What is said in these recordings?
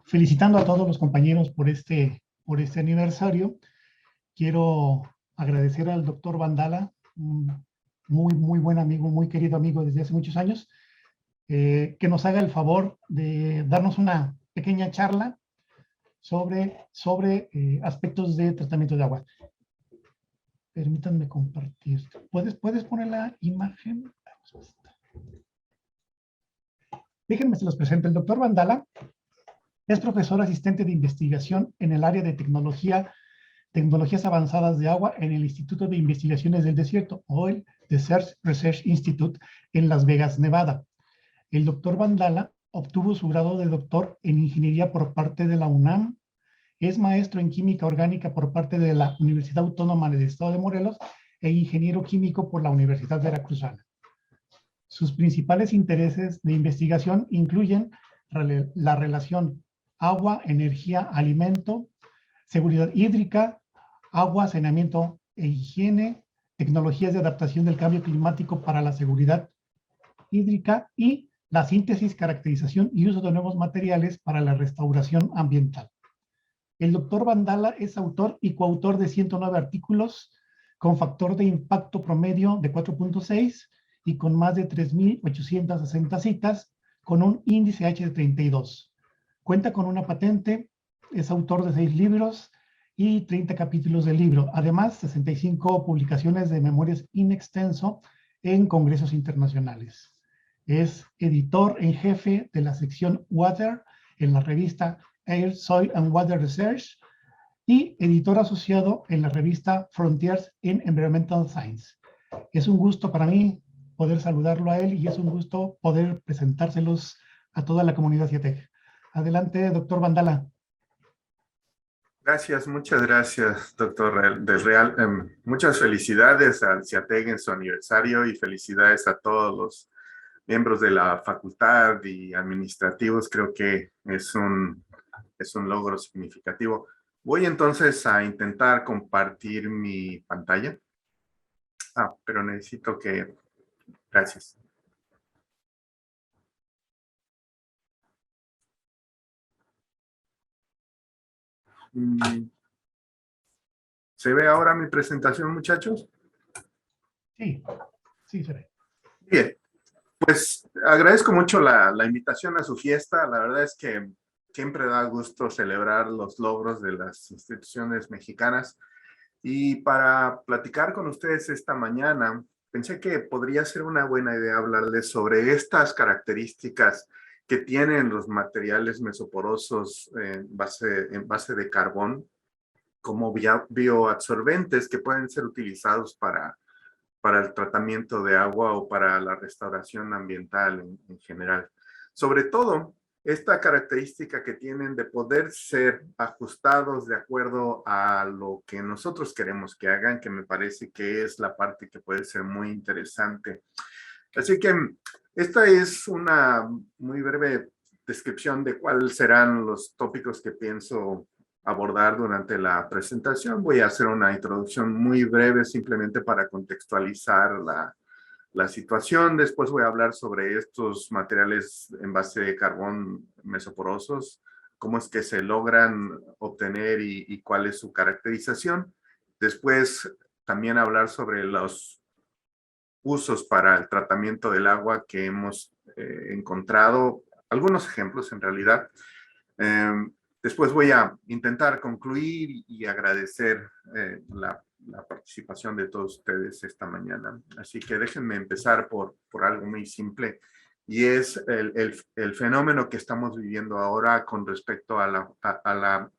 felicitando a todos los compañeros por este aniversario. Quiero agradecer al doctor Vandala, un muy buen amigo, muy querido amigo desde hace muchos años, que nos haga el favor de darnos una pequeña charla sobre aspectos de tratamiento de agua. Permítanme compartir. ¿Puedes poner la imagen? Déjenme se los presento. El doctor Vandala es profesor asistente de investigación en el área de tecnologías avanzadas de agua en el Instituto de Investigaciones del Desierto, o el Desert Research Institute, en Las Vegas, Nevada. El doctor Vandala obtuvo su grado de doctor en ingeniería por parte de la UNAM, es maestro en química orgánica por parte de la Universidad Autónoma del Estado de Morelos e ingeniero químico por la Universidad Veracruzana. Sus principales intereses de investigación incluyen la relación agua, energía, alimento, seguridad hídrica, agua, saneamiento e higiene, tecnologías de adaptación del cambio climático para la seguridad hídrica y la síntesis, caracterización y uso de nuevos materiales para la restauración ambiental. El doctor Vandala es autor y coautor de 109 artículos con factor de impacto promedio de 4.6 y con más de 3.860 citas con un índice H de 32. Cuenta con una patente, es autor de 6 libros y 30 capítulos del libro. Además, 65 publicaciones de memorias in extenso en congresos internacionales. Es editor en jefe de la sección Water en la revista Air, Soil and Water Research y editor asociado en la revista Frontiers in Environmental Science. Es un gusto para mí poder saludarlo a él y es un gusto poder presentárselos a toda la comunidad CIATEC. Adelante, doctor Vandala. Gracias, muchas gracias, doctor Del Real. Muchas felicidades al CIATEC en su aniversario y felicidades a todos los miembros de la facultad y administrativos. Creo que es un logro significativo. Voy entonces a intentar compartir mi pantalla. Pero necesito que... Gracias. ¿Se ve ahora mi presentación, muchachos? Sí, se ve. Bien, pues agradezco mucho la invitación a su fiesta. La verdad es que siempre da gusto celebrar los logros de las instituciones mexicanas. Y para platicar con ustedes esta mañana, pensé que podría ser una buena idea hablarles sobre estas características que tienen los materiales mesoporosos en base de carbón como bioabsorbentes que pueden ser utilizados para el tratamiento de agua o para la restauración ambiental en general. Sobre todo, esta característica que tienen de poder ser ajustados de acuerdo a lo que nosotros queremos que hagan, que me parece que es la parte que puede ser muy interesante. Así que esta es una muy breve descripción de cuáles serán los tópicos que pienso abordar durante la presentación. Voy a hacer una introducción muy breve simplemente para contextualizar la situación. Después voy a hablar sobre estos materiales en base de carbón mesoporosos, cómo es que se logran obtener y cuál es su caracterización. Después también hablar sobre los usos para el tratamiento del agua que hemos encontrado, algunos ejemplos en realidad. Después voy a intentar concluir y agradecer la participación de todos ustedes esta mañana. Así que déjenme empezar por algo muy simple y es el fenómeno que estamos viviendo ahora con respecto a la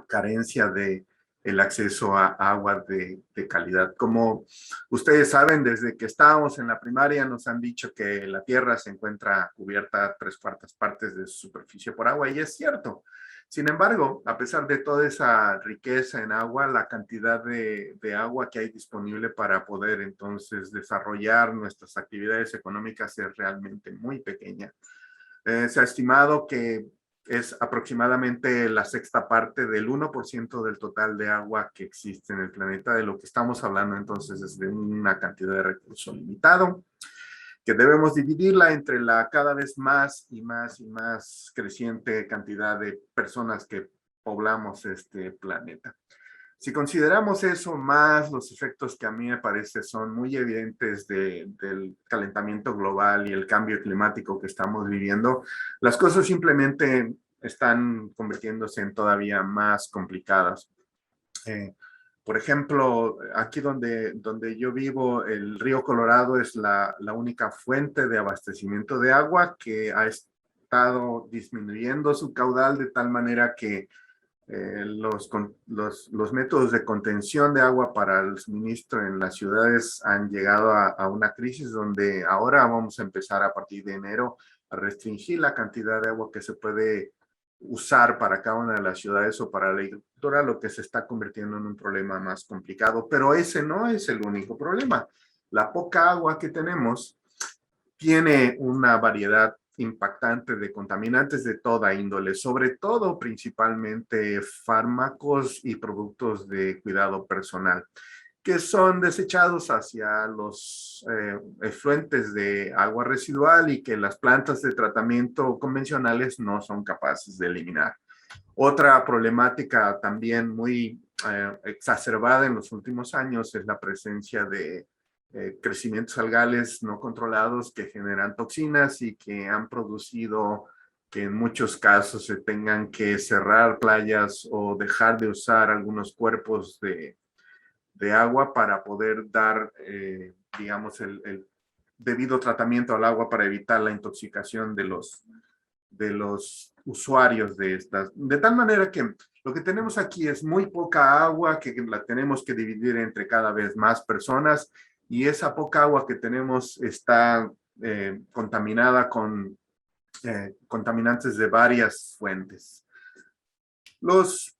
carencia de el acceso a agua de calidad. Como ustedes saben, desde que estábamos en la primaria nos han dicho que la Tierra se encuentra cubierta 3/4 partes de su superficie por agua, y es cierto. Sin embargo, a pesar de toda esa riqueza en agua, la cantidad de agua que hay disponible para poder entonces desarrollar nuestras actividades económicas es realmente muy pequeña. Se ha estimado que es aproximadamente la 1/6 parte del 1% del total de agua que existe en el planeta. De lo que estamos hablando entonces es de una cantidad de recurso limitado. que debemos dividirla entre la cada vez más y más y más creciente cantidad de personas que poblamos este planeta. Si consideramos eso más los efectos que a mí me parece son muy evidentes del calentamiento global y el cambio climático que estamos viviendo, las cosas simplemente están convirtiéndose en todavía más complicadas. Por ejemplo, aquí donde yo vivo, el río Colorado es la única fuente de abastecimiento de agua que ha estado disminuyendo su caudal de tal manera que los métodos de contención de agua para el suministro en las ciudades han llegado a una crisis donde ahora vamos a empezar a partir de enero a restringir la cantidad de agua que se puede usar para cada una de las ciudades o para la agricultura, lo que se está convirtiendo en un problema más complicado. Pero ese no es el único problema. La poca agua que tenemos tiene una variedad impactante de contaminantes de toda índole, sobre todo principalmente fármacos y productos de cuidado personal, que son desechados hacia los efluentes de agua residual y que las plantas de tratamiento convencionales no son capaces de eliminar. Otra problemática también muy exacerbada en los últimos años es la presencia de crecimientos algales no controlados que generan toxinas y que han producido que en muchos casos se tengan que cerrar playas o dejar de usar algunos cuerpos de agua para poder dar, digamos, el debido tratamiento al agua para evitar la intoxicación de los usuarios de estas. De tal manera que lo que tenemos aquí es muy poca agua que la tenemos que dividir entre cada vez más personas y esa poca agua que tenemos está contaminada con contaminantes de varias fuentes. Los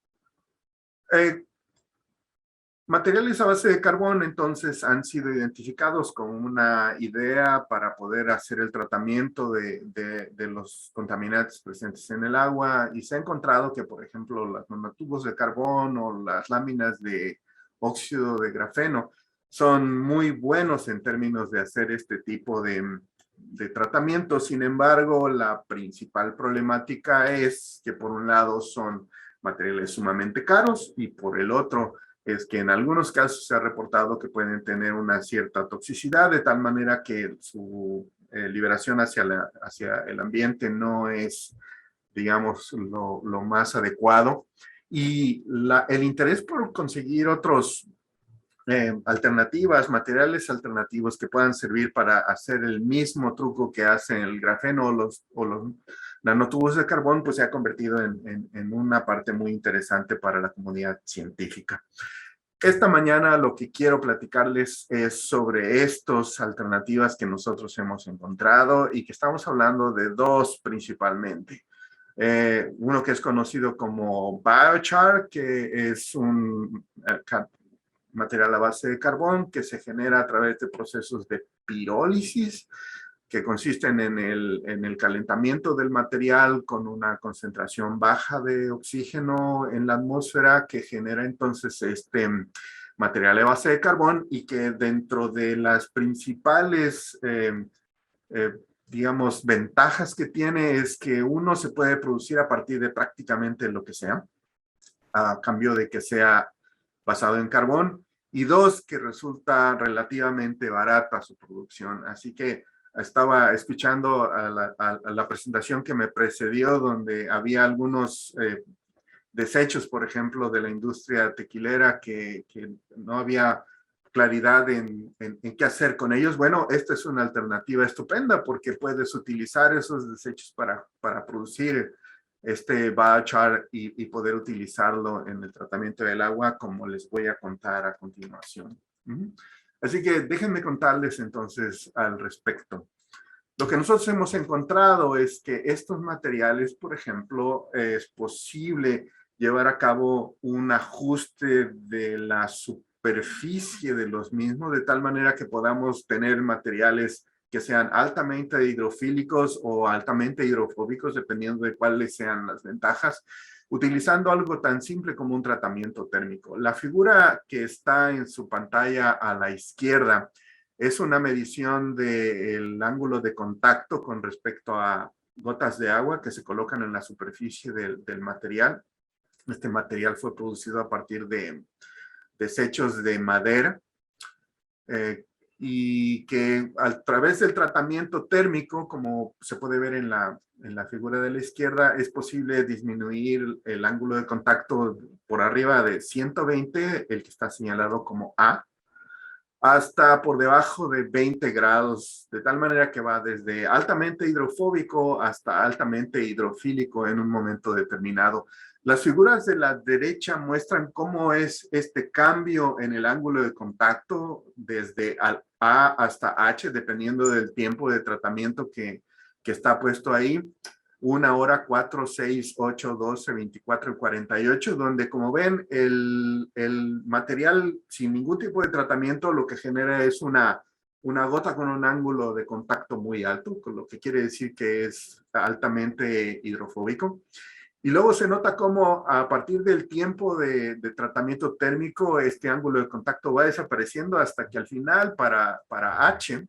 materiales a base de carbón, entonces, han sido identificados como una idea para poder hacer el tratamiento de los contaminantes presentes en el agua y se ha encontrado que, por ejemplo, los nanotubos de carbón o las láminas de óxido de grafeno son muy buenos en términos de hacer este tipo de tratamiento. Sin embargo, la principal problemática es que, por un lado, son materiales sumamente caros y, por el otro, es que en algunos casos se ha reportado que pueden tener una cierta toxicidad, de tal manera que su liberación hacia el ambiente no es, digamos, lo más adecuado. Y el interés por conseguir otros alternativas, materiales alternativos que puedan servir para hacer el mismo truco que hacen el grafeno o los nanotubos de carbón, pues se ha convertido en una parte muy interesante para la comunidad científica. Esta mañana lo que quiero platicarles es sobre estas alternativas que nosotros hemos encontrado y que estamos hablando de dos principalmente. Uno que es conocido como biochar, que es un material a base de carbón que se genera a través de procesos de pirólisis, que consisten en el calentamiento del material con una concentración baja de oxígeno en la atmósfera que genera entonces este material a base de carbón y que dentro de las principales, digamos, ventajas que tiene es que uno se puede producir a partir de prácticamente lo que sea, a cambio de que sea basado en carbón, y dos, que resulta relativamente barata su producción. Así que estaba escuchando a la presentación que me precedió, donde había algunos desechos, por ejemplo, de la industria tequilera que no había claridad en qué hacer con ellos. Bueno, esta es una alternativa estupenda porque puedes utilizar esos desechos para producir este biochar y poder utilizarlo en el tratamiento del agua, como les voy a contar a continuación. Así que déjenme contarles entonces al respecto. Lo que nosotros hemos encontrado es que estos materiales, por ejemplo, es posible llevar a cabo un ajuste de la superficie de los mismos, de tal manera que podamos tener materiales que sean altamente hidrofílicos o altamente hidrofóbicos, dependiendo de cuáles sean las ventajas, utilizando algo tan simple como un tratamiento térmico. La figura que está en su pantalla a la izquierda Es una medición del ángulo de contacto con respecto a gotas de agua que se colocan en la superficie del material. Este material fue producido a partir de desechos de madera y que a través del tratamiento térmico, como se puede ver en la figura de la izquierda, es posible disminuir el ángulo de contacto por arriba de 120, el que está señalado como A, hasta por debajo de 20 grados, de tal manera que va desde altamente hidrofóbico hasta altamente hidrofílico en un momento determinado. Las figuras de la derecha muestran cómo es este cambio en el ángulo de contacto desde A hasta H, dependiendo del tiempo de tratamiento que está puesto ahí. 1 hora, 4, 6, 8, 12, 24 y 48, donde como ven el material sin ningún tipo de tratamiento lo que genera es una gota con un ángulo de contacto muy alto, con lo que quiere decir que es altamente hidrofóbico. Y luego se nota cómo a partir del tiempo de tratamiento térmico este ángulo de contacto va desapareciendo hasta que al final para H,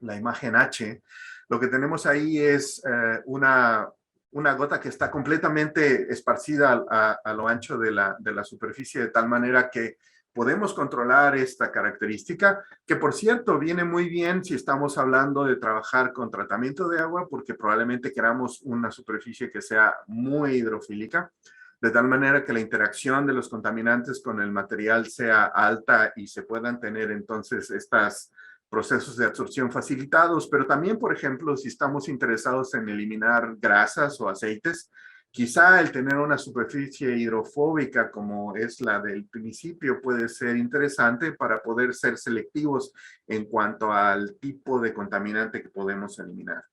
la imagen H, lo que tenemos ahí es una gota que está completamente esparcida a lo ancho de la superficie, de tal manera que podemos controlar esta característica, que por cierto viene muy bien si estamos hablando de trabajar con tratamiento de agua, porque probablemente queramos una superficie que sea muy hidrofílica, de tal manera que la interacción de los contaminantes con el material sea alta y se puedan tener entonces estos procesos de absorción facilitados, pero también, por ejemplo, si estamos interesados en eliminar grasas o aceites, quizá el tener una superficie hidrofóbica como es la del principio puede ser interesante para poder ser selectivos en cuanto al tipo de contaminante que podemos eliminar.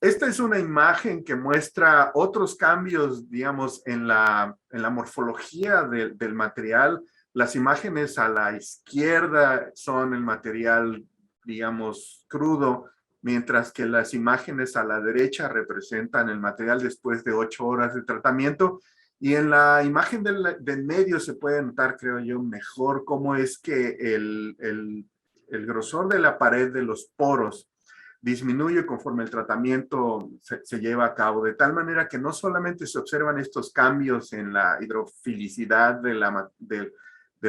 Esta es una imagen que muestra otros cambios, digamos, en la morfología del material. Las imágenes a la izquierda son el material, digamos, crudo, mientras que las imágenes a la derecha representan el material después de 8 horas de tratamiento. Y en la imagen del medio se puede notar, creo yo, mejor cómo es que el grosor de la pared de los poros disminuye conforme el tratamiento se lleva a cabo, de tal manera que no solamente se observan estos cambios en la hidrofilicidad de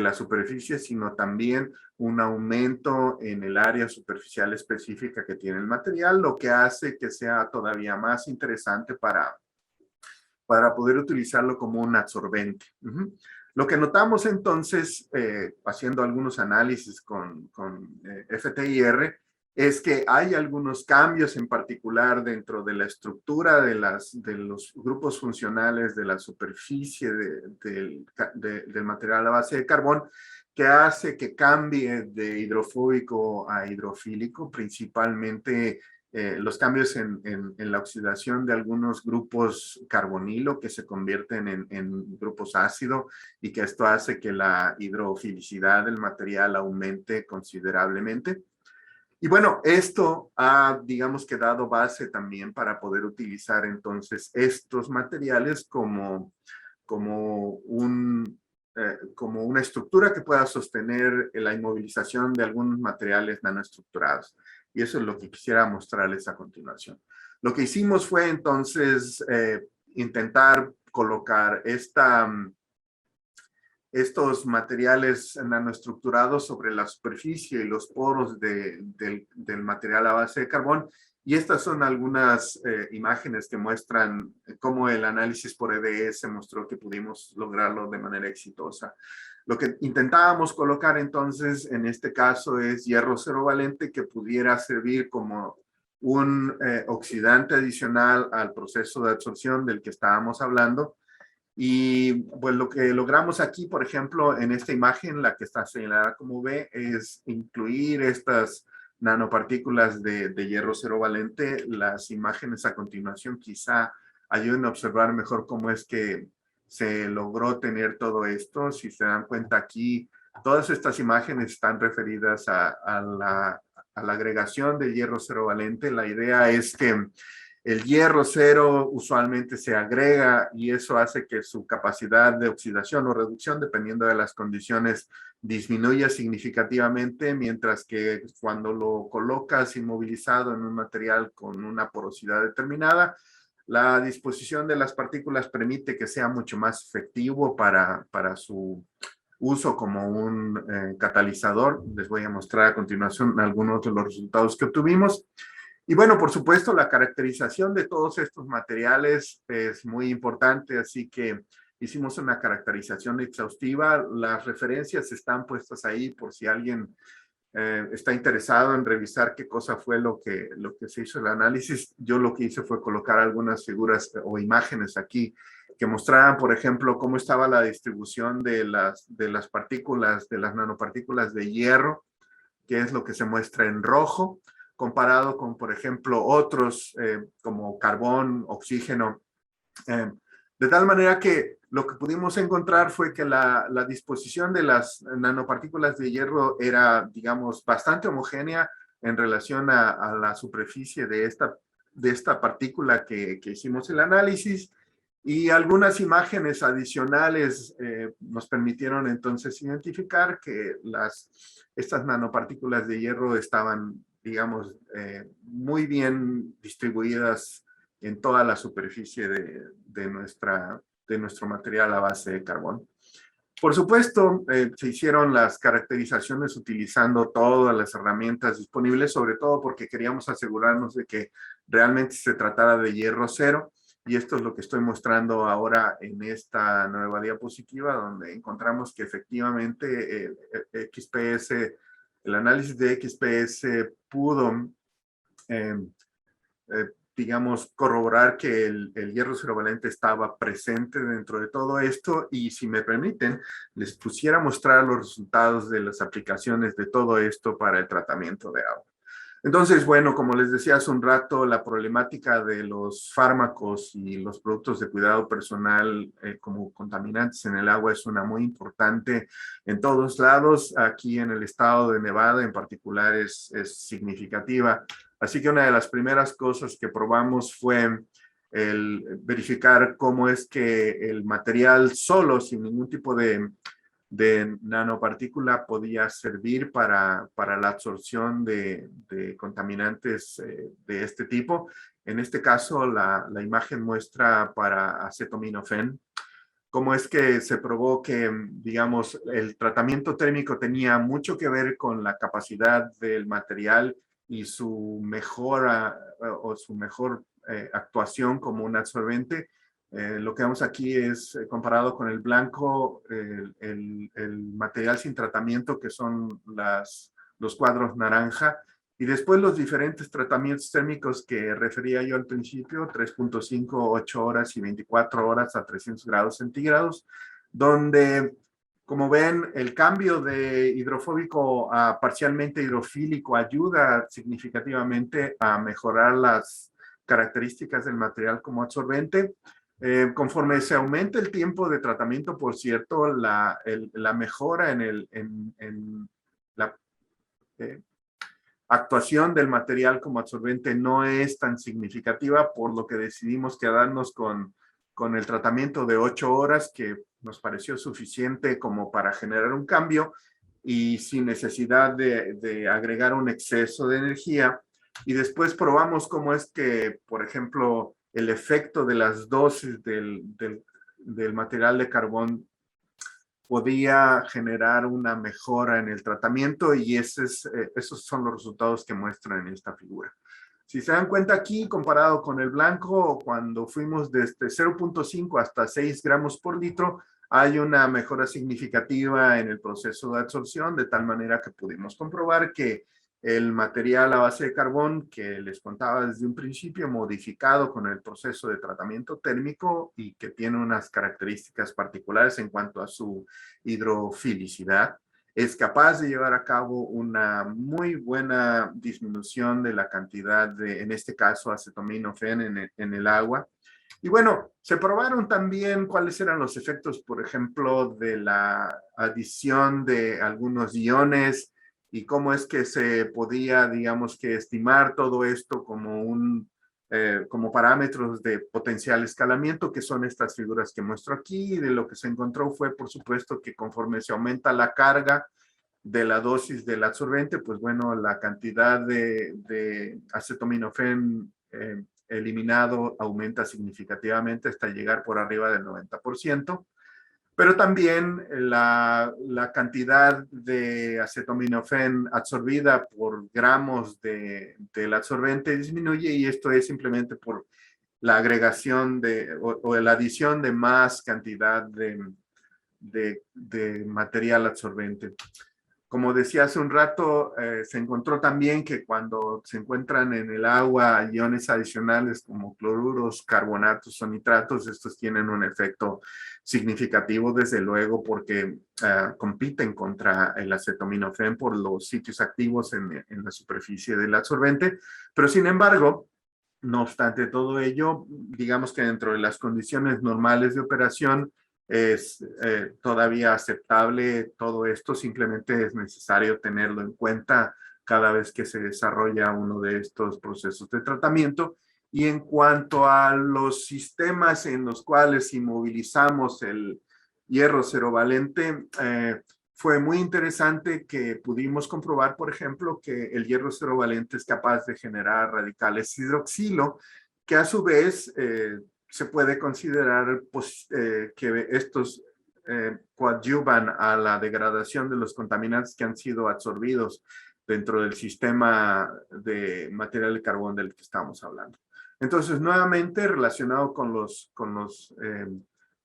la superficie, sino también un aumento en el área superficial específica que tiene el material, lo que hace que sea todavía más interesante para poder utilizarlo como un absorbente. Lo que notamos entonces, haciendo algunos análisis con FTIR, es que hay algunos cambios en particular dentro de la estructura de los grupos funcionales de la superficie del material a base de carbón, que hace que cambie de hidrofóbico a hidrofílico, principalmente los cambios en la oxidación de algunos grupos carbonilo que se convierten en grupos ácido, y que esto hace que la hidrofilicidad del material aumente considerablemente. Y bueno, esto ha, digamos, que dado base también para poder utilizar entonces estos materiales como una estructura que pueda sostener la inmovilización de algunos materiales nanoestructurados. Y eso es lo que quisiera mostrarles a continuación. Lo que hicimos fue entonces intentar colocar estos materiales nanoestructurados sobre la superficie y los poros del material a base de carbón. Y estas son algunas imágenes que muestran cómo el análisis por EDS mostró que pudimos lograrlo de manera exitosa. Lo que intentábamos colocar entonces en este caso es hierro cero valente que pudiera servir como un oxidante adicional al proceso de absorción del que estábamos hablando. Y pues lo que logramos aquí, por ejemplo, en esta imagen, la que está señalada como B, es incluir estas nanopartículas de hierro cero valente. Las imágenes a continuación quizá ayuden a observar mejor cómo es que se logró tener todo esto. Si se dan cuenta aquí, todas estas imágenes están referidas a la agregación de hierro cero valente. La idea es que El hierro cero usualmente se agrega y eso hace que su capacidad de oxidación o reducción, dependiendo de las condiciones, disminuya significativamente, mientras que cuando lo colocas inmovilizado en un material con una porosidad determinada, la disposición de las partículas permite que sea mucho más efectivo para su uso como un catalizador. Les voy a mostrar a continuación algunos de los resultados que obtuvimos. Y bueno, por supuesto, la caracterización de todos estos materiales es muy importante, así que hicimos una caracterización exhaustiva. Las referencias están puestas ahí por si alguien está interesado en revisar qué cosa fue lo que se hizo el análisis. Yo lo que hice fue colocar algunas figuras o imágenes aquí que mostraran, por ejemplo, cómo estaba la distribución de las partículas, de las nanopartículas de hierro, que es lo que se muestra en rojo, comparado con, por ejemplo, otros como carbón, oxígeno, de tal manera que lo que pudimos encontrar fue que la disposición de las nanopartículas de hierro era, digamos, bastante homogénea en relación a la superficie de esta partícula que hicimos el análisis, y algunas imágenes adicionales nos permitieron entonces identificar que estas nanopartículas de hierro estaban, digamos, muy bien distribuidas en toda la superficie de nuestro material a base de carbón. Por supuesto, se hicieron las caracterizaciones utilizando todas las herramientas disponibles, sobre todo porque queríamos asegurarnos de que realmente se tratara de hierro cero, y esto es lo que estoy mostrando ahora en esta nueva diapositiva, donde encontramos que efectivamente el análisis de XPS pudo digamos, corroborar que el hierro cerovalente estaba presente dentro de todo esto, y si me permiten, les pusiera a mostrar los resultados de las aplicaciones de todo esto para el tratamiento de agua. Entonces, bueno, como les decía hace un rato, la problemática de los fármacos y los productos de cuidado personal como contaminantes en el agua es una muy importante en todos lados. Aquí en el estado de Nevada en particular es significativa. Así que una de las primeras cosas que probamos fue el verificar cómo es que el material solo, sin ningún tipo de nanopartícula, podía servir para la absorción de contaminantes de este tipo. En este caso, la imagen muestra para acetaminofén cómo es que se probó que, digamos, el tratamiento térmico tenía mucho que ver con la capacidad del material y su mejora o su mejor actuación como un absorbente. Lo que vemos aquí es comparado con el blanco, el material sin tratamiento, que son los cuadros naranja, y después los diferentes tratamientos térmicos que refería yo al principio, 3.5, 8 horas y 24 horas a 300 grados centígrados, donde, como ven, el cambio de hidrofóbico a parcialmente hidrofílico ayuda significativamente a mejorar las características del material como absorbente. Conforme se aumenta el tiempo de tratamiento, por cierto, la mejora en la actuación del material como absorbente no es tan significativa, por lo que decidimos quedarnos con el tratamiento de 8 horas, que nos pareció suficiente como para generar un cambio y sin necesidad de agregar un exceso de energía. Y después probamos cómo es que, por ejemplo, el efecto de las dosis del material de carbón podía generar una mejora en el tratamiento, y esos son los resultados que muestran en esta figura. Si se dan cuenta aquí, comparado con el blanco, cuando fuimos desde 0.5 hasta 6 gramos por litro, hay una mejora significativa en el proceso de absorción, de tal manera que pudimos comprobar que el material a base de carbón que les contaba desde un principio, modificado con el proceso de tratamiento térmico y que tiene unas características particulares en cuanto a su hidrofilicidad, es capaz de llevar a cabo una muy buena disminución de la cantidad de, en este caso, acetaminofén en el agua. Y bueno, se probaron también cuáles eran los efectos, por ejemplo, de la adición de algunos iones y cómo es que se podía, digamos, que estimar todo esto como como parámetros de potencial escalamiento, que son estas figuras que muestro aquí. Y de lo que se encontró fue, por supuesto, que conforme se aumenta la carga de la dosis del absorbente, pues bueno, la cantidad de acetaminofén eliminado aumenta significativamente hasta llegar por arriba del 90%. Pero también la cantidad de acetaminofén absorbida por gramos del absorbente disminuye, y esto es simplemente por la agregación o la adición de más cantidad de material absorbente. Como decía hace un rato, se encontró también que cuando se encuentran en el agua iones adicionales como cloruros, carbonatos o nitratos, estos tienen un efecto significativo, desde luego, porque compiten contra el acetaminofén por los sitios activos en la superficie del absorbente. Pero sin embargo, no obstante todo ello, digamos que dentro de las condiciones normales de operación, es todavía aceptable todo esto. Simplemente es necesario tenerlo en cuenta cada vez que se desarrolla uno de estos procesos de tratamiento. Y en cuanto a los sistemas en los cuales inmovilizamos el hierro cerovalente, fue muy interesante que pudimos comprobar, por ejemplo, que el hierro cerovalente es capaz de generar radicales hidroxilo, que a su vez se puede considerar que estos coadyuvan a la degradación de los contaminantes que han sido absorbidos dentro del sistema de material de carbón del que estamos hablando. Entonces, nuevamente, relacionado con los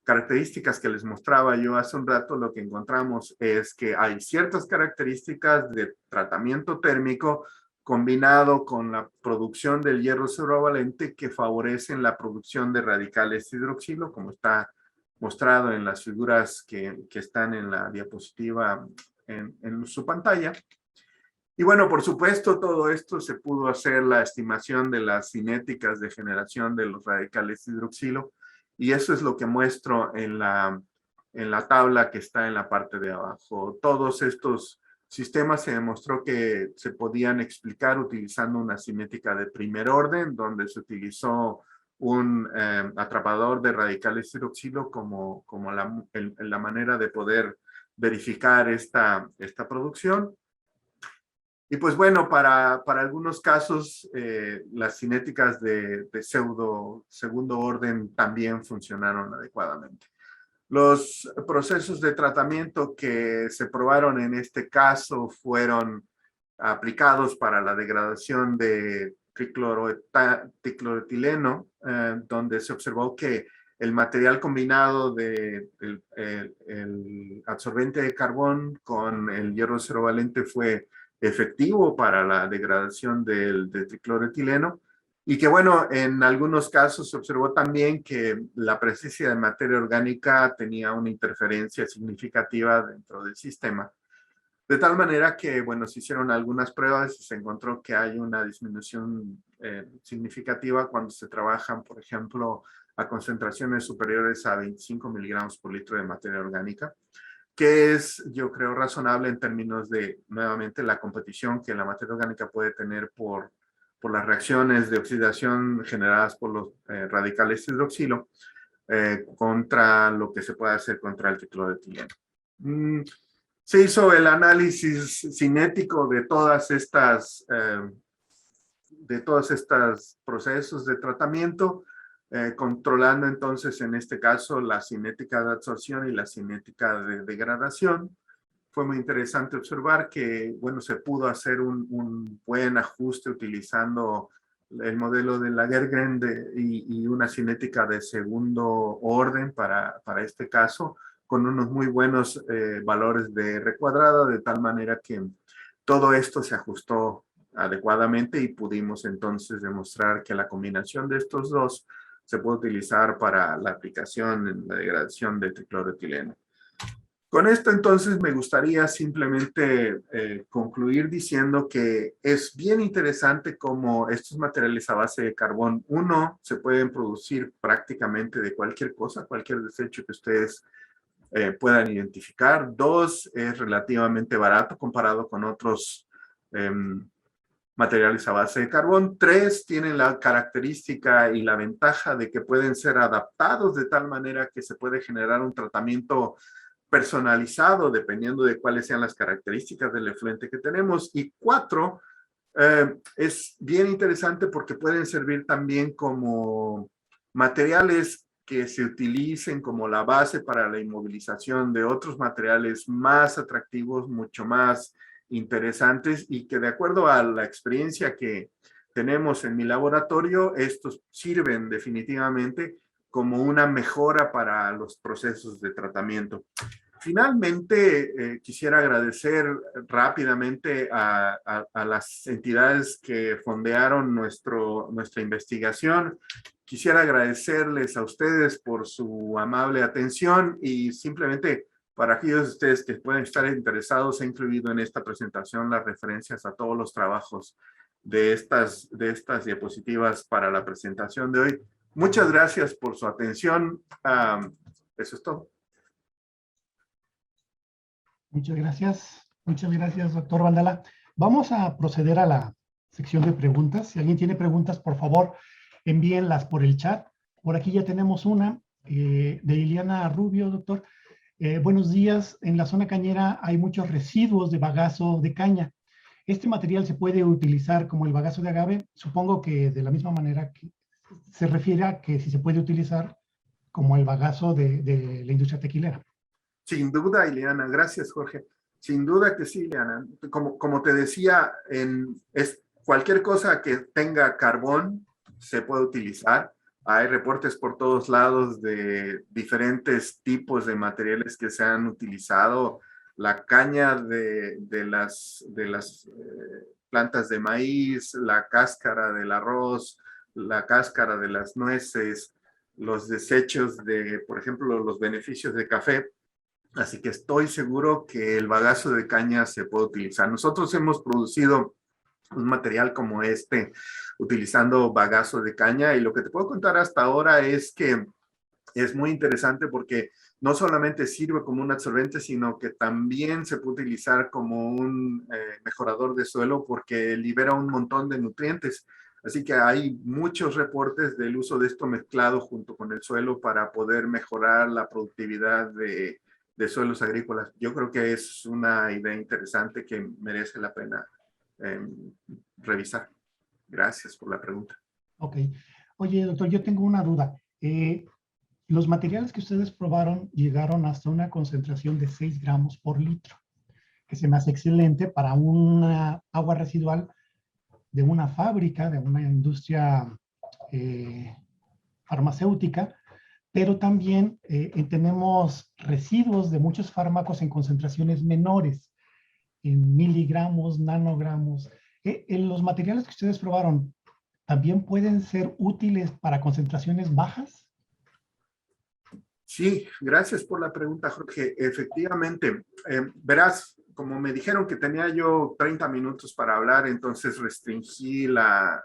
características que les mostraba yo hace un rato, lo que encontramos es que hay ciertas características de tratamiento térmico combinado con la producción del hierro cerovalente que favorecen la producción de radicales hidroxilo, como está mostrado en las figuras que están en la diapositiva en su pantalla. Y bueno, por supuesto, todo esto se pudo hacer la estimación de las cinéticas de generación de los radicales hidroxilo, y eso es lo que muestro en la tabla que está en la parte de abajo. Todos estos sistemas se demostró que se podían explicar utilizando una cinética de primer orden, donde se utilizó un atrapador de radicales hidroxilo como la manera de poder verificar esta producción. Y pues bueno, para algunos casos, las cinéticas de segundo orden también funcionaron adecuadamente. Los procesos de tratamiento que se probaron en este caso fueron aplicados para la degradación de tricloroetileno, donde se observó que el material combinado del el absorbente de carbón con el hierro cerovalente fue efectivo para la degradación del tricloroetileno. Y que bueno, en algunos casos se observó también que la presencia de materia orgánica tenía una interferencia significativa dentro del sistema. De tal manera que, bueno, se hicieron algunas pruebas y se encontró que hay una disminución significativa cuando se trabajan, por ejemplo, a concentraciones superiores a 25 miligramos por litro de materia orgánica, que es, yo creo, razonable en términos de, nuevamente, la competición que la materia orgánica puede tener por las reacciones de oxidación generadas por los radicales hidroxilo contra lo que se puede hacer contra el tricloroetileno. Se hizo el análisis cinético de todas estas procesos de tratamiento, controlando entonces en este caso la cinética de absorción y la cinética de degradación. Fue muy interesante observar que, bueno, se pudo hacer un buen ajuste utilizando el modelo de Lagergren y una cinética de segundo orden para este caso, con unos muy buenos valores de R cuadrada, de tal manera que todo esto se ajustó adecuadamente y pudimos entonces demostrar que la combinación de estos dos se puede utilizar para la aplicación en la degradación de tricloroetileno. Con esto entonces me gustaría simplemente concluir diciendo que es bien interesante cómo estos materiales a base de carbón, uno, se pueden producir prácticamente de cualquier cosa, cualquier desecho que ustedes puedan identificar. Dos, es relativamente barato comparado con otros materiales a base de carbón. 3 tienen la característica y la ventaja de que pueden ser adaptados de tal manera que se puede generar un tratamiento personalizado dependiendo de cuáles sean las características del efluente que tenemos. Y 4, es bien interesante porque pueden servir también como materiales que se utilicen como la base para la inmovilización de otros materiales más atractivos, mucho más interesantes y que de acuerdo a la experiencia que tenemos en mi laboratorio, estos sirven definitivamente como una mejora para los procesos de tratamiento. Finalmente, quisiera agradecer rápidamente a las entidades que fondearon nuestra investigación. Quisiera agradecerles a ustedes por su amable atención y simplemente para aquellos de ustedes que pueden estar interesados, he incluido en esta presentación las referencias a todos los trabajos de estas diapositivas para la presentación de hoy. Muchas gracias por su atención. Eso es todo. Muchas gracias, doctor Vandala. Vamos a proceder a la sección de preguntas. Si alguien tiene preguntas, por favor, envíenlas por el chat. Por aquí ya tenemos una de Liliana Rubio, doctor. Buenos días. En la zona cañera hay muchos residuos de bagazo de caña. ¿Este material se puede utilizar como el bagazo de agave? Supongo que de la misma manera que se refiere a que si se puede utilizar como el bagazo de la industria tequilera. Sin duda, Ileana. Gracias, Jorge. Sin duda que sí, Ileana. Como te decía, cualquier cosa que tenga carbón se puede utilizar. Hay reportes por todos lados de diferentes tipos de materiales que se han utilizado. La caña de las plantas de maíz, la cáscara del arroz, la cáscara de las nueces, los desechos de, por ejemplo, los beneficios de café. Así que estoy seguro que el bagazo de caña se puede utilizar. Nosotros hemos producido un material como este utilizando bagazo de caña y lo que te puedo contar hasta ahora es que es muy interesante porque no solamente sirve como un absorbente, sino que también se puede utilizar como un mejorador de suelo porque libera un montón de nutrientes. Así que hay muchos reportes del uso de esto mezclado junto con el suelo para poder mejorar la productividad de suelos agrícolas. Yo creo que es una idea interesante que merece la pena revisar. Gracias por la pregunta. Ok. Oye, doctor, yo tengo una duda. Los materiales que ustedes probaron llegaron hasta una concentración de 6 gramos por litro, que se me hace excelente para una agua residual de una fábrica, de una industria farmacéutica, pero también tenemos residuos de muchos fármacos en concentraciones menores, en miligramos, nanogramos. ¿En los materiales que ustedes probaron también pueden ser útiles para concentraciones bajas? Sí, gracias por la pregunta, Jorge. Efectivamente, verás, como me dijeron que tenía yo 30 minutos para hablar, entonces restringí la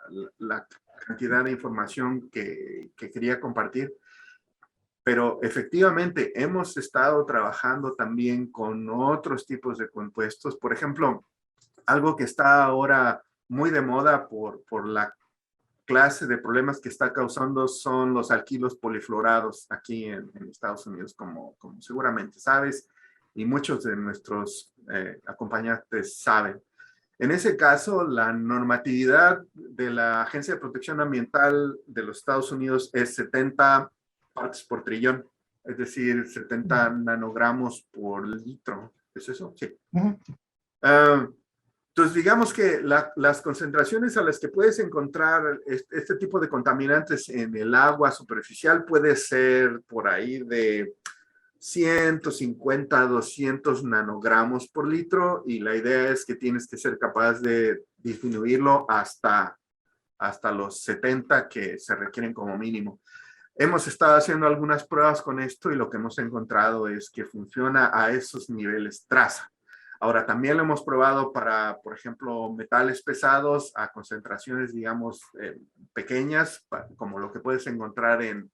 cantidad de información que quería compartir. Pero efectivamente hemos estado trabajando también con otros tipos de compuestos. Por ejemplo, algo que está ahora muy de moda por la clase de problemas que está causando son los alquilos polifluorados aquí en Estados Unidos, como seguramente sabes, y muchos de nuestros acompañantes saben. En ese caso, la normatividad de la Agencia de Protección Ambiental de los Estados Unidos es 70 partes por trillón, es decir, 70 nanogramos por litro. ¿Es eso? Sí. Entonces, digamos que las concentraciones a las que puedes encontrar este tipo de contaminantes en el agua superficial puede ser por ahí de 150 a 200 nanogramos por litro y la idea es que tienes que ser capaz de disminuirlo hasta los 70 que se requieren como mínimo. Hemos estado haciendo algunas pruebas con esto y lo que hemos encontrado es que funciona a esos niveles traza. Ahora, también lo hemos probado para, por ejemplo, metales pesados a concentraciones, digamos, pequeñas, como lo que puedes encontrar en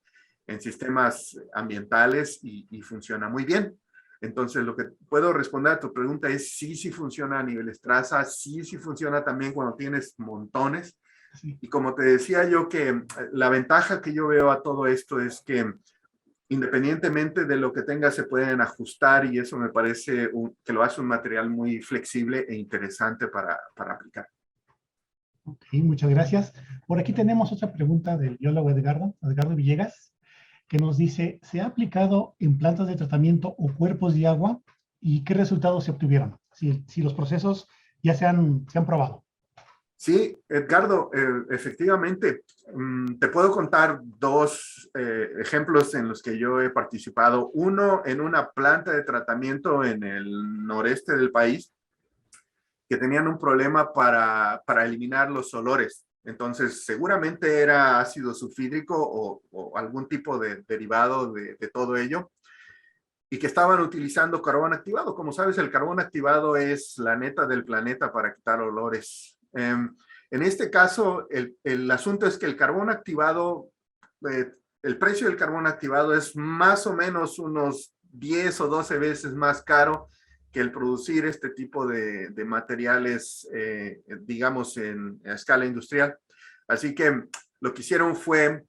sistemas ambientales y funciona muy bien. Entonces, lo que puedo responder a tu pregunta es sí, sí funciona a niveles traza, sí, sí funciona también cuando tienes montones. Sí. Y como te decía yo, que la ventaja que yo veo a todo esto es que independientemente de lo que tengas, se pueden ajustar y eso me parece que lo hace un material muy flexible e interesante para aplicar. Ok, muchas gracias. Por aquí tenemos otra pregunta del biólogo Edgardo Villegas, que nos dice, ¿se ha aplicado en plantas de tratamiento o cuerpos de agua y qué resultados se obtuvieron? Si los procesos ya se han probado. Sí, Edgardo, efectivamente, te puedo contar dos ejemplos en los que yo he participado. Uno en una planta de tratamiento en el noreste del país, que tenían un problema para eliminar los olores. Entonces, seguramente era ácido sulfídrico o algún tipo de derivado de todo ello, y que estaban utilizando carbón activado. Como sabes, el carbón activado es la neta del planeta para quitar olores. En este caso, el asunto es que el carbón activado, el precio del carbón activado es más o menos unos 10 o 12 veces más caro que el producir este tipo de materiales, digamos, a escala industrial. Así que lo que hicieron fue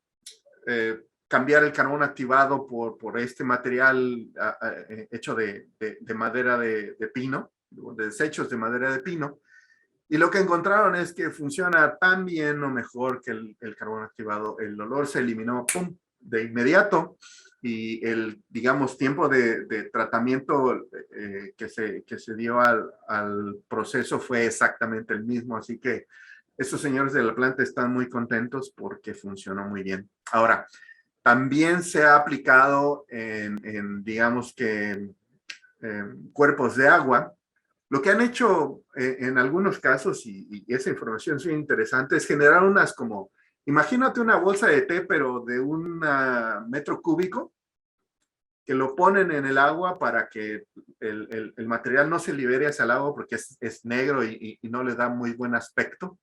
cambiar el carbón activado por este material hecho de madera de pino, de desechos de madera de pino. Y lo que encontraron es que funciona tan bien o mejor que el carbón activado. El olor se eliminó, ¡pum!, de inmediato, y el, digamos, tiempo de tratamiento que se dio al proceso fue exactamente el mismo. Así que estos señores de la planta están muy contentos porque funcionó muy bien. Ahora, también se ha aplicado digamos que, cuerpos de agua. Lo que han hecho en algunos casos, y esa información es muy interesante, es generar unas como, imagínate una bolsa de té, pero de un metro cúbico, que lo ponen en el agua para que el material no se libere hacia el agua porque es negro y no le da muy buen aspecto,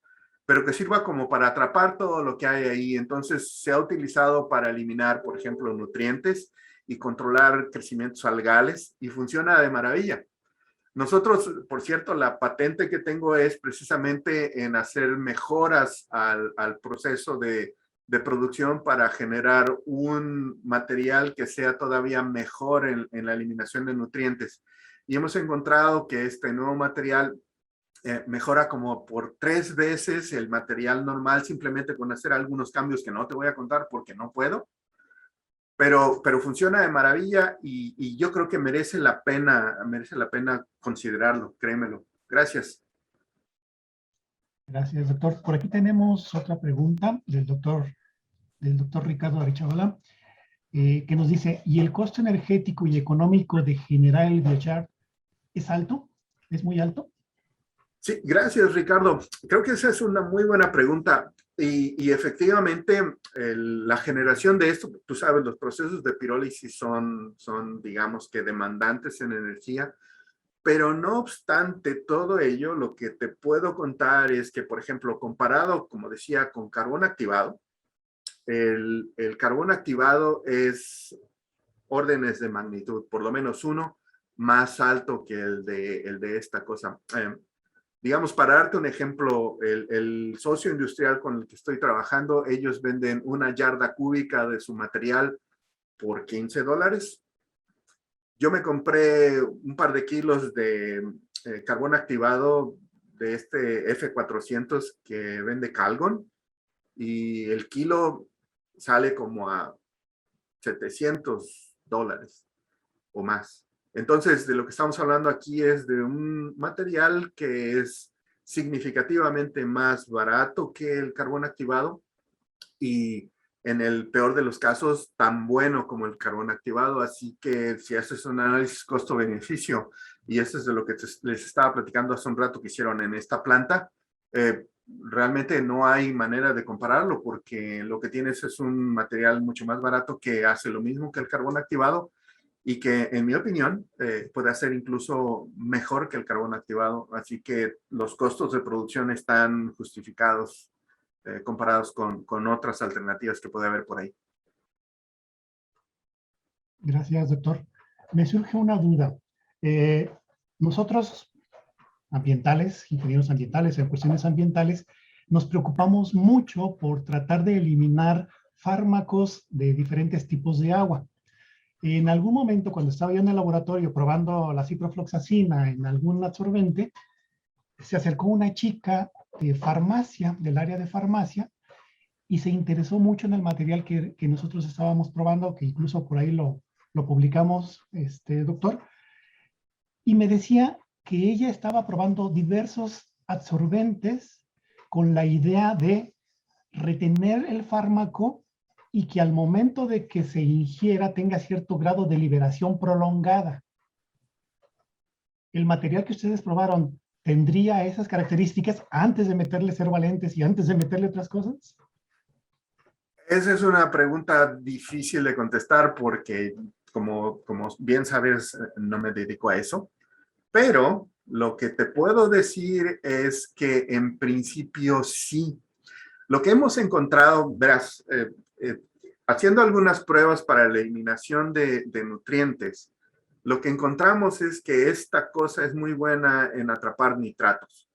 pero que sirva como para atrapar todo lo que hay ahí. Entonces se ha utilizado para eliminar, por ejemplo, nutrientes y controlar crecimientos algales, y funciona de maravilla. Nosotros, por cierto, la patente que tengo es precisamente en hacer mejoras al proceso de producción para generar un material que sea todavía mejor en la eliminación de nutrientes. Y hemos encontrado que este nuevo material mejora como por 3 veces el material normal, simplemente con hacer algunos cambios que no te voy a contar porque no puedo. Pero funciona de maravilla y yo creo que merece la pena considerarlo, créemelo. Gracias. Gracias, doctor. Por aquí tenemos otra pregunta del doctor Ricardo Arechavala, que nos dice, ¿y el costo energético y económico de generar el biochar es alto? ¿Es muy alto? Sí, gracias, Ricardo. Creo que esa es una muy buena pregunta. Y efectivamente, la generación de esto, tú sabes, los procesos de pirólisis son, digamos que demandantes en energía, pero no obstante todo ello, lo que te puedo contar es que, por ejemplo, comparado, como decía, con carbón activado, el carbón activado es órdenes de magnitud, por lo menos uno, más alto que el de esta cosa. Digamos, para darte un ejemplo, el socio industrial con el que estoy trabajando, ellos venden una yarda cúbica de su material por $15. Yo me compré un par de kilos de carbón activado de este F400 que vende Calgon, y el kilo sale como a $700 o más. Entonces, de lo que estamos hablando aquí es de un material que es significativamente más barato que el carbón activado, y en el peor de los casos tan bueno como el carbón activado. Así que si haces un análisis costo-beneficio, y eso es de lo que les estaba platicando hace un rato que hicieron en esta planta, realmente no hay manera de compararlo, porque lo que tienes es un material mucho más barato que hace lo mismo que el carbón activado, y que, en mi opinión, puede hacer incluso mejor que el carbón activado. Así que los costos de producción están justificados comparados con otras alternativas que puede haber por ahí. Gracias, doctor. Me surge una duda. Eh, nosotros, ambientales, ingenieros ambientales, en cuestiones ambientales, nos preocupamos mucho por tratar de eliminar fármacos de diferentes tipos de agua. En algún momento, cuando estaba yo en el laboratorio probando la ciprofloxacina en algún absorbente, se acercó una chica de farmacia, del área de farmacia, y se interesó mucho en el material que nosotros estábamos probando, que incluso por ahí lo publicamos, doctor, y me decía que ella estaba probando diversos absorbentes con la idea de retener el fármaco y que al momento de que se ingiera tenga cierto grado de liberación prolongada. ¿El material que ustedes probaron tendría esas características antes de meterle valentes y antes de meterle otras cosas? Esa es una pregunta difícil de contestar porque, como bien sabes, no me dedico a eso. Pero lo que te puedo decir es que en principio sí. Lo que hemos encontrado, verás, haciendo algunas pruebas para la eliminación de nutrientes, lo que encontramos es que esta cosa es muy buena en atrapar nitratos.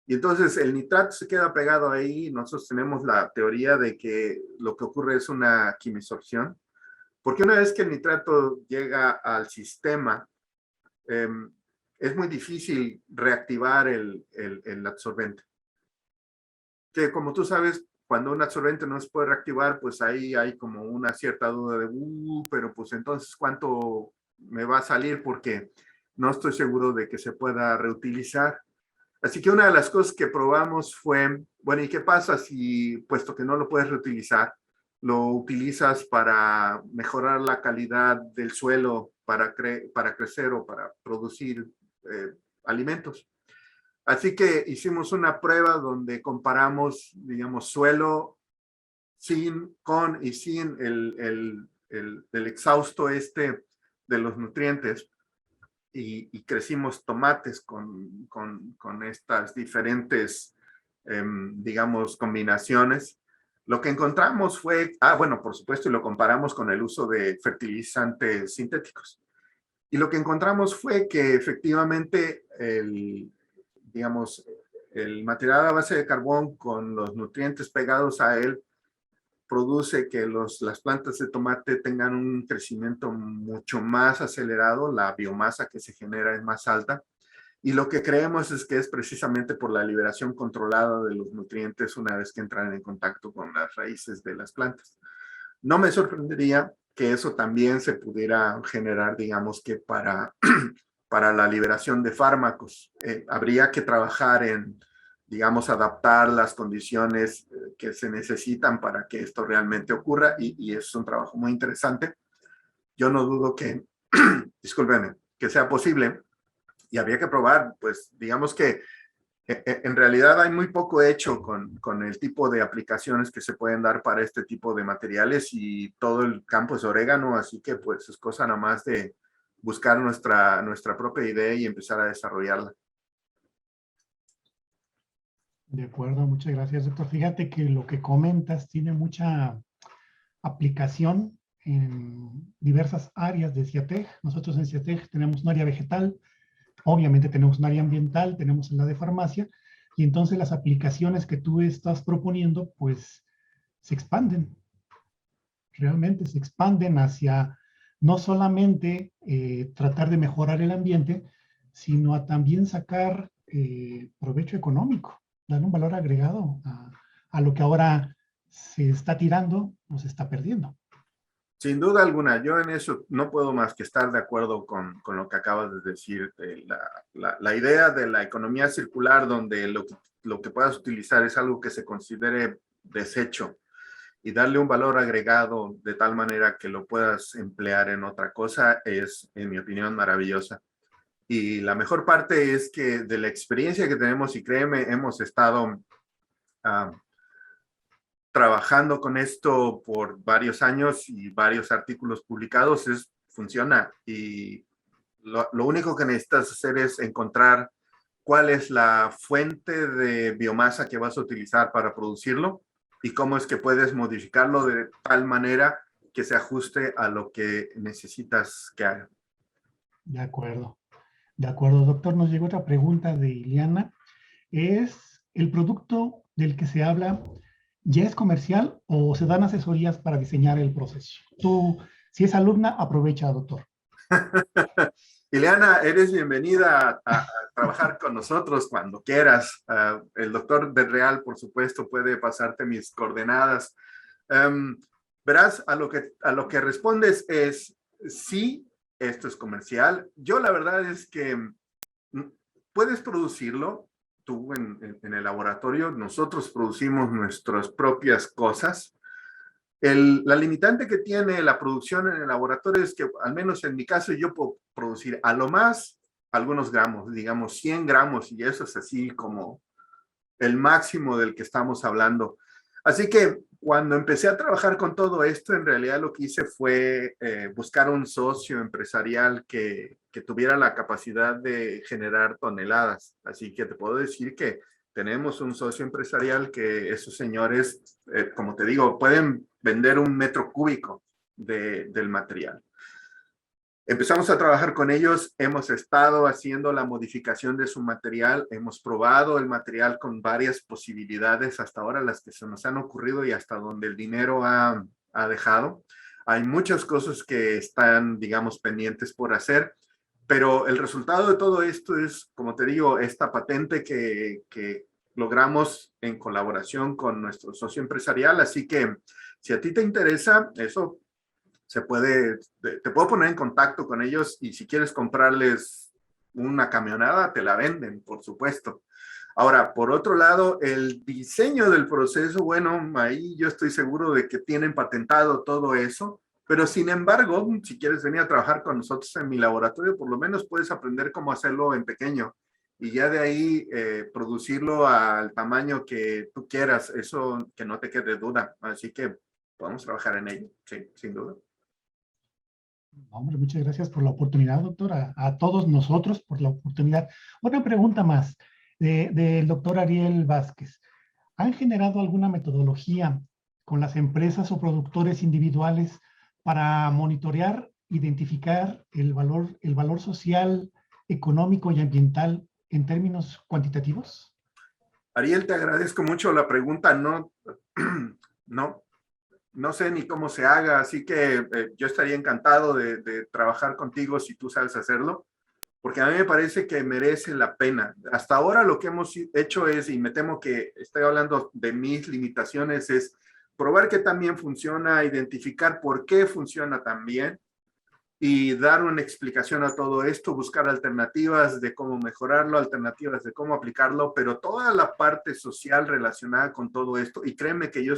Y entonces el nitrato se queda pegado ahí. Nosotros tenemos la teoría de que lo que ocurre es una quimisorción, porque una vez que el nitrato llega al sistema, eh, es muy difícil reactivar el absorbente. Que como tú sabes, cuando un absorbente no se puede reactivar, pues ahí hay como una cierta duda de, pero pues entonces, ¿cuánto me va a salir? Porque no estoy seguro de que se pueda reutilizar. Así que una de las cosas que probamos fue, bueno, ¿y qué pasa si, puesto que no lo puedes reutilizar, lo utilizas para mejorar la calidad del suelo para crecer o para producir alimentos? Así que hicimos una prueba donde comparamos, digamos, suelo con y sin el exhausto de los nutrientes, y crecimos tomates con estas diferentes, digamos, combinaciones. Lo que encontramos fue, bueno, por supuesto, y lo comparamos con el uso de fertilizantes sintéticos. Y lo que encontramos fue que efectivamente digamos, el material a base de carbón con los nutrientes pegados a él produce que las plantas de tomate tengan un crecimiento mucho más acelerado, la biomasa que se genera es más alta, y lo que creemos es que es precisamente por la liberación controlada de los nutrientes una vez que entran en contacto con las raíces de las plantas. No me sorprendería que eso también se pudiera generar, digamos que para la liberación de fármacos. Habría que trabajar en, digamos, adaptar las condiciones que se necesitan para que esto realmente ocurra, y es un trabajo muy interesante. Yo no dudo que, discúlpeme, que sea posible, y habría que probar, pues, digamos que en realidad hay muy poco hecho con el tipo de aplicaciones que se pueden dar para este tipo de materiales, y todo el campo es orégano, así que pues es cosa nada más de buscar nuestra propia idea y empezar a desarrollarla. De acuerdo, muchas gracias, doctor. Fíjate que lo que comentas tiene mucha aplicación en diversas áreas de CIATEG. Nosotros en CIATEG tenemos un área vegetal, obviamente tenemos un área ambiental, tenemos la de farmacia, y entonces las aplicaciones que tú estás proponiendo, pues se expanden, realmente se expanden hacia no solamente tratar de mejorar el ambiente, sino a también sacar provecho económico, dar un valor agregado a lo que ahora se está tirando o se está perdiendo. Sin duda alguna, yo en eso no puedo más que estar de acuerdo con lo que acabas de decir. La idea de la economía circular, donde lo que puedas utilizar es algo que se considere desecho, y darle un valor agregado de tal manera que lo puedas emplear en otra cosa, es, en mi opinión, maravillosa. Y la mejor parte es que de la experiencia que tenemos, y créeme, hemos estado trabajando con esto por varios años y varios artículos publicados, funciona. Y lo único que necesitas hacer es encontrar cuál es la fuente de biomasa que vas a utilizar para producirlo, y cómo es que puedes modificarlo de tal manera que se ajuste a lo que necesitas que haga. De acuerdo, doctor. Nos llegó otra pregunta de Ileana. ¿Es el producto del que se habla ya es comercial o se dan asesorías para diseñar el proceso? Tú, si es alumna, aprovecha, doctor. Ileana, eres bienvenida a trabajar con nosotros cuando quieras. El doctor del Real, por supuesto, puede pasarte mis coordenadas. Um, Verás, a lo que respondes es sí, esto es comercial. Yo la verdad es que puedes producirlo tú en el laboratorio. Nosotros producimos nuestras propias cosas. La limitante que tiene la producción en el laboratorio es que, al menos en mi caso, yo puedo producir a lo más algunos gramos, digamos 100 gramos, y eso es así como el máximo del que estamos hablando. Así que cuando empecé a trabajar con todo esto, en realidad lo que hice fue buscar un socio empresarial que tuviera la capacidad de generar toneladas. Así que te puedo decir que tenemos un socio empresarial que esos señores, como te digo, pueden vender 1 metro cúbico del material. Empezamos a trabajar con ellos, hemos estado haciendo la modificación de su material, hemos probado el material con varias posibilidades hasta ahora, las que se nos han ocurrido y hasta donde el dinero ha dejado. Hay muchas cosas que están, digamos, pendientes por hacer, pero el resultado de todo esto es, como te digo, esta patente que logramos en colaboración con nuestro socio empresarial. Así que si a ti te interesa, eso te puedo poner en contacto con ellos, y si quieres comprarles una camionada, te la venden, por supuesto. Ahora, por otro lado, el diseño del proceso, bueno, ahí yo estoy seguro de que tienen patentado todo eso, pero sin embargo, si quieres venir a trabajar con nosotros en mi laboratorio, por lo menos puedes aprender cómo hacerlo en pequeño, y ya de ahí producirlo al tamaño que tú quieras, eso que no te quede duda. Así que podemos trabajar en ello, sí, sin duda. Hombre, muchas gracias por la oportunidad, doctor, a todos nosotros por la oportunidad. Otra pregunta más del doctor Ariel Vázquez. ¿Han generado alguna metodología con las empresas o productores individuales para monitorear, identificar el valor social, económico y ambiental en términos cuantitativos? Ariel, te agradezco mucho la pregunta. No, no, no sé ni cómo se haga, así que yo estaría encantado de trabajar contigo si tú sabes hacerlo, porque a mí me parece que merece la pena. Hasta ahora lo que hemos hecho es, y me temo que estoy hablando de mis limitaciones, es probar que también funciona, identificar por qué funciona tan bien y dar una explicación a todo esto, buscar alternativas de cómo mejorarlo, alternativas de cómo aplicarlo, pero toda la parte social relacionada con todo esto, y créeme que yo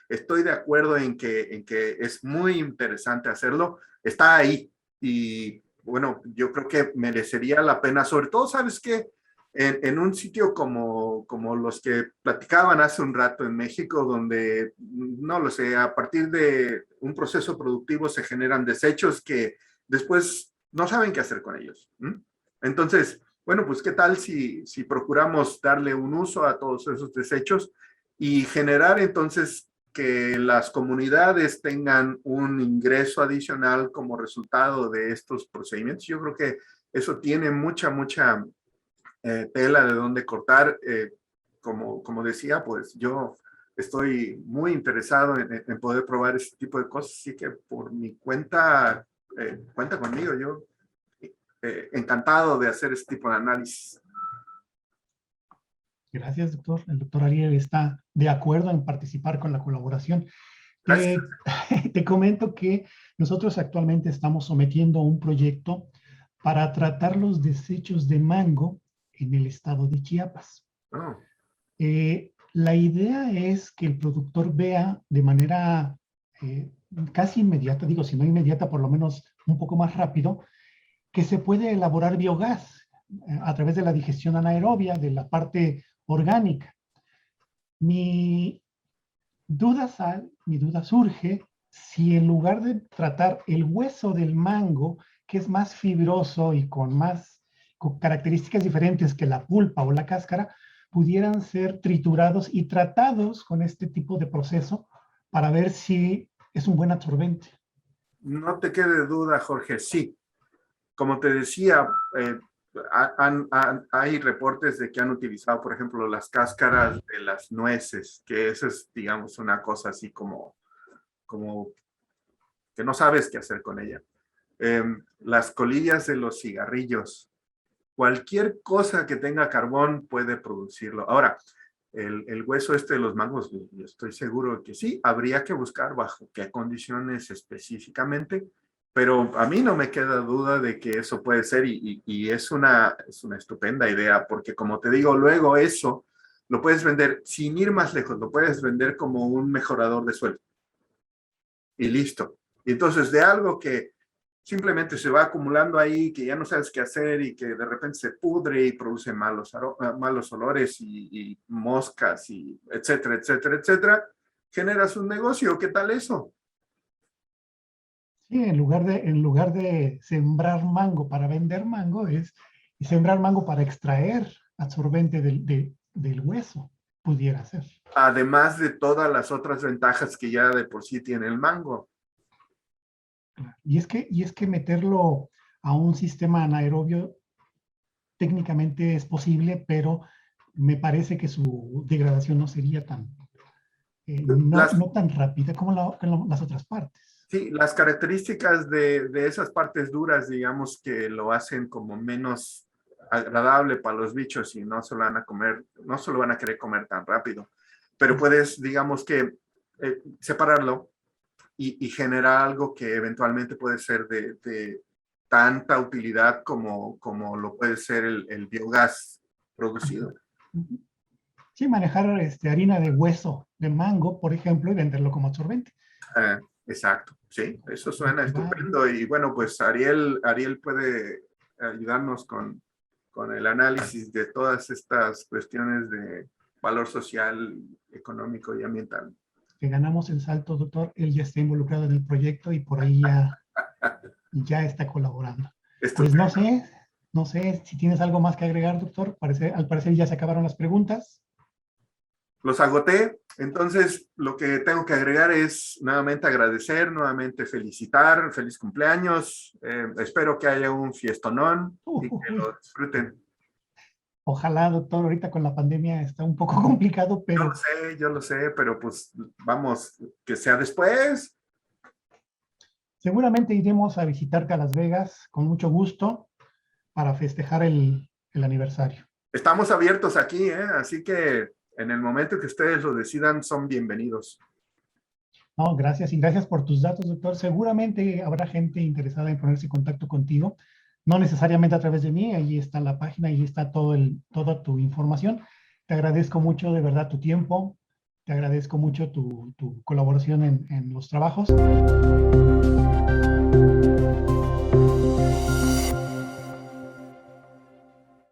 estoy de acuerdo en que es muy interesante hacerlo, está ahí. Y bueno, yo creo que merecería la pena, sobre todo, ¿sabes qué? En un sitio como los que platicaban hace un rato en México, donde, no lo sé, a partir de un proceso productivo se generan desechos que después no saben qué hacer con ellos. Entonces, bueno, pues qué tal si procuramos darle un uso a todos esos desechos y generar entonces que las comunidades tengan un ingreso adicional como resultado de estos procedimientos. Yo creo que eso tiene mucha tela de dónde cortar. Como decía, pues yo estoy muy interesado en poder probar este tipo de cosas, así que por mi cuenta, cuenta conmigo. Yo encantado de hacer este tipo de análisis. Gracias, doctor. El doctor Ariel está de acuerdo en participar con la colaboración. Gracias. Te comento que nosotros actualmente estamos sometiendo un proyecto para tratar los desechos de mango en el estado de Chiapas. Oh. La idea es que el productor vea de manera casi inmediata, digo, si no inmediata, por lo menos un poco más rápido, que se puede elaborar biogás a través de la digestión anaerobia, de la parte orgánica. Mi duda surge si en lugar de tratar el hueso del mango, que es más fibroso y con características diferentes que la pulpa o la cáscara, pudieran ser triturados y tratados con este tipo de proceso para ver si es un buen absorbente. No te quede duda, Jorge, sí. como te decía, hay reportes de que han utilizado, por ejemplo, las cáscaras de las nueces, que esa es, digamos, una cosa así como que no sabes qué hacer con ella. Las colillas de los cigarrillos, cualquier cosa que tenga carbón puede producirlo. Ahora, el hueso este de los mangos, yo estoy seguro que sí, habría que buscar bajo qué condiciones específicamente, pero a mí no me queda duda de que eso puede ser y es una estupenda idea, porque como te digo, luego eso lo puedes vender, sin ir más lejos, lo puedes vender como un mejorador de suelo. Y listo. Y entonces de algo que simplemente se va acumulando ahí, que ya no sabes qué hacer y que de repente se pudre y produce malos olores y moscas y etcétera, etcétera, etcétera, generas un negocio. ¿Qué tal eso? Sí, en lugar de sembrar mango para vender mango, es sembrar mango para extraer absorbente del hueso, pudiera ser. Además de todas las otras ventajas que ya de por sí tiene el mango. Y es que meterlo a un sistema anaerobio técnicamente es posible, pero me parece que su degradación no sería no tan rápida como las otras partes. Sí, las características de esas partes duras, digamos, que lo hacen como menos agradable para los bichos y no se lo van a comer, no se lo van a querer comer tan rápido. Pero puedes, digamos que, separarlo y generar algo que eventualmente puede ser de tanta utilidad como lo puede ser el biogás producido. Sí, manejar harina de hueso de mango, por ejemplo, y venderlo como absorbente. Exacto, sí, eso suena estupendo. Y bueno, pues Ariel puede ayudarnos con el análisis de todas estas cuestiones de valor social, económico y ambiental. Que ganamos el salto, doctor, él ya está involucrado en el proyecto y por ahí ya está colaborando. Pues no sé si tienes algo más que agregar, doctor. Al parecer ya se acabaron las preguntas. Los agoté, entonces lo que tengo que agregar es nuevamente agradecer, nuevamente felicitar, feliz cumpleaños, espero que haya un fiestonón y que lo disfruten. Ojalá, doctor, ahorita con la pandemia está un poco complicado, pero... Yo lo sé, pero pues vamos, que sea después. Seguramente iremos a visitarte a Las Vegas con mucho gusto para festejar el aniversario. Estamos abiertos aquí, así que en el momento que ustedes lo decidan, son bienvenidos. No, gracias y gracias por tus datos, doctor. Seguramente habrá gente interesada en ponerse en contacto contigo, no necesariamente a través de mí, ahí está la página, ahí está toda tu información. Te agradezco mucho de verdad tu tiempo, te agradezco mucho tu colaboración en los trabajos.